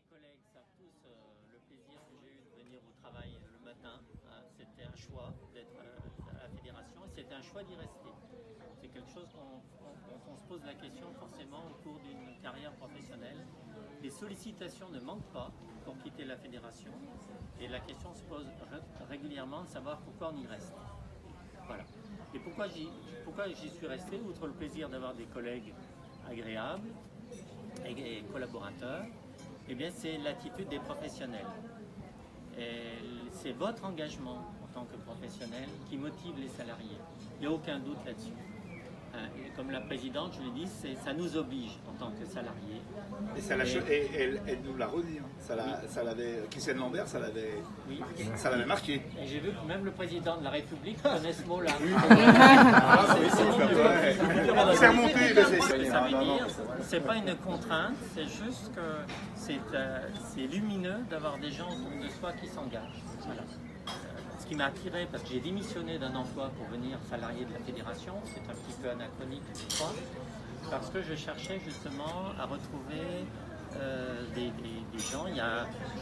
collègues savent tous le plaisir que j'ai eu de venir au travail le matin. C'était un choix d'être à la fédération et c'était un choix d'y rester. C'est quelque chose dont on se pose la question forcément au cours d'une carrière professionnelle. Les sollicitations ne manquent pas pour quitter la fédération et la question se pose régulièrement de savoir pourquoi on y reste. Voilà. Et pourquoi j'y suis resté, outre le plaisir d'avoir des collègues agréables et collaborateurs, eh bien c'est l'attitude des professionnels. C'est votre engagement en tant que professionnel qui motive les salariés. Il n'y a aucun doute là-dessus. Et comme la présidente, je l'ai dit, ça nous oblige en tant que salariés. Et elle nous l'a redit. Ça l'avait, Christiane Lambert, ça l'avait marqué. Et j'ai vu que même le président de la République connaît ce mot-là. C'est remonté. Ça veut dire, c'est pas une contrainte, c'est juste que c'est lumineux d'avoir des gens autour de soi qui s'engagent. Voilà. Ce qui m'a attiré, parce que j'ai démissionné d'un emploi pour venir salarié de la fédération, c'est un petit peu anachronique, je crois, parce que je cherchais justement à retrouver des gens.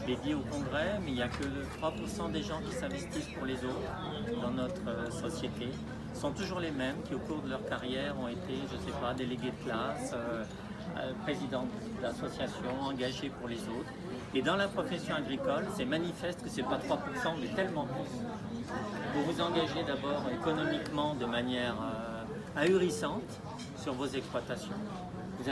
Je l'ai dit au congrès, mais il n'y a que 3% des gens qui s'investissent pour les autres dans notre société. Ce sont toujours les mêmes qui, au cours de leur carrière, ont été, je ne sais pas, délégués de classe, présidents d'associations, engagés pour les autres. Et dans la profession agricole, c'est manifeste que ce n'est pas 3%, mais tellement plus. Vous vous engagez d'abord économiquement de manière ahurissante sur vos exploitations. Vous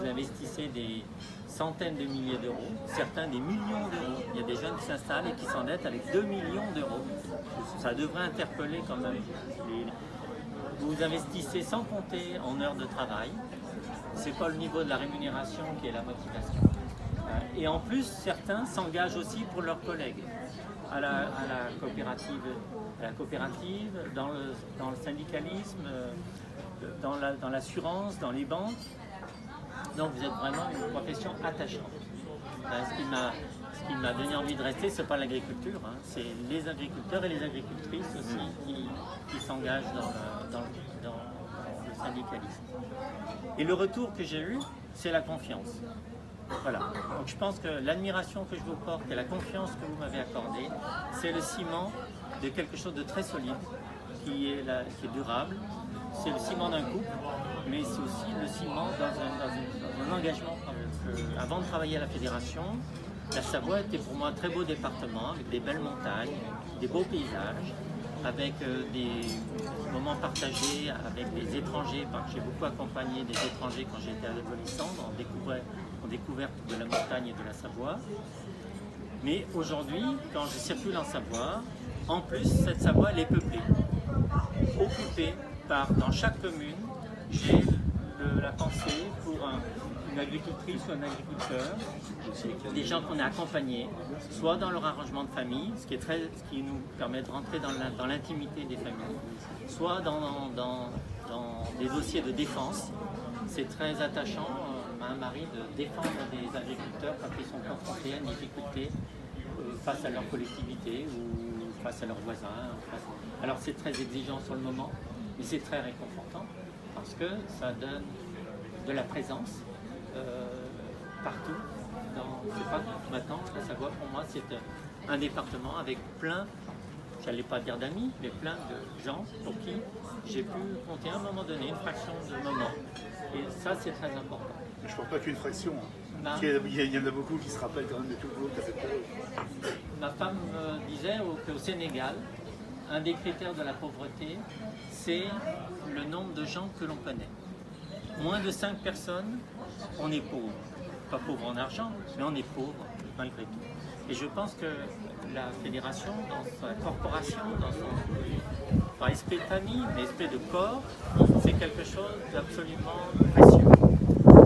investissez des centaines de milliers d'euros, certains des millions d'euros. Il y a des jeunes qui s'installent et qui s'endettent avec 2 millions d'euros. Ça devrait interpeller quand même. Vous investissez sans compter en heures de travail. Ce n'est pas le niveau de la rémunération qui est la motivation. Et en plus, certains s'engagent aussi pour leurs collègues à la coopérative, dans le syndicalisme, dans l'assurance, dans les banques. Donc vous êtes vraiment une profession attachante. Ce qui m'a donné envie de rester, ce n'est pas l'agriculture, c'est les agriculteurs et les agricultrices aussi qui s'engagent dans le syndicalisme. Et le retour que j'ai eu, c'est la confiance. Voilà. Donc je pense que l'admiration que je vous porte et la confiance que vous m'avez accordée, c'est le ciment de quelque chose de très solide, qui est durable. C'est le ciment d'un couple, mais c'est aussi le ciment dans un engagement. Avant de travailler à la fédération, la Savoie était pour moi un très beau département, avec des belles montagnes, des beaux paysages, avec des moments partagés avec des étrangers, parce que j'ai beaucoup accompagné des étrangers quand j'étais adolescent, en découverte de la montagne et de la Savoie. Mais aujourd'hui, quand je circule en Savoie, en plus, cette Savoie, elle est peuplée, occupée dans chaque commune, j'ai la pensée pour une agricultrice ou un agriculteur, des gens qu'on a accompagnés, soit dans leur arrangement de famille, ce qui nous permet de rentrer dans l'intimité des familles, soit dans des dossiers de défense. C'est très attachant à un mari de défendre des agriculteurs quand ils sont confrontés à une difficulté face à leur collectivité ou face à leurs voisins. Alors c'est très exigeant sur le moment, mais c'est très réconfortant parce que ça donne de la présence partout. Maintenant, la Savoie, pour moi, c'est un département avec plein, j'allais pas dire d'amis, mais plein de gens pour qui j'ai pu compter à un moment donné une fraction de moment. Et ça, c'est très important. Je ne pense pas qu'une fraction. Il y en a beaucoup qui se rappellent quand même de tout le boulot que tu as fait pour eux. Ma femme me disait qu'au Sénégal, un des critères de la pauvreté, c'est le nombre de gens que l'on connaît. Moins de 5 personnes, on est pauvre. Pas pauvre en argent, mais on est pauvre malgré tout. Et je pense que la fédération, dans sa corporation, dans son pas esprit de famille, mais esprit de corps, c'est quelque chose d'absolument précieux.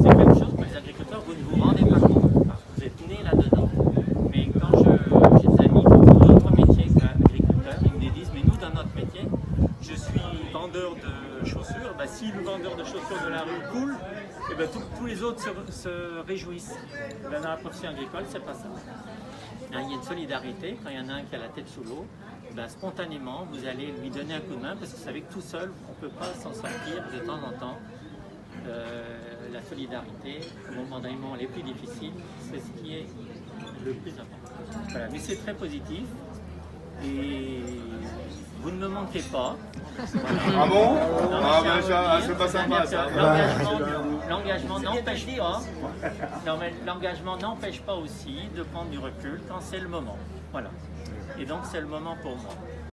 C'est quelque chose que les agriculteurs, vous ne vous rendez pas compte, parce que vous êtes nés là-dedans. Mais quand j'ai des amis qui font d'autres métiers qu'agriculteurs, ils me disent, mais nous, dans notre métier, je suis vendeur de chaussures, si le vendeur de chaussures de la rue coule, et tous les autres se réjouissent. Dans la profession agricole, c'est pas ça. Il y a une solidarité, quand il y en a un qui a la tête sous l'eau, spontanément, vous allez lui donner un coup de main, parce que vous savez que tout seul, on ne peut pas s'en sortir de temps en temps. La solidarité, au moment les plus difficiles, c'est ce qui est le plus important. Voilà, mais c'est très positif et vous ne me manquez pas. Ah bon? Non, Ah mais ben ça, c'est pas sympa ça. L'engagement n'empêche pas. Non, mais l'engagement n'empêche pas aussi de prendre du recul quand c'est le moment. Voilà. Et donc c'est le moment pour moi.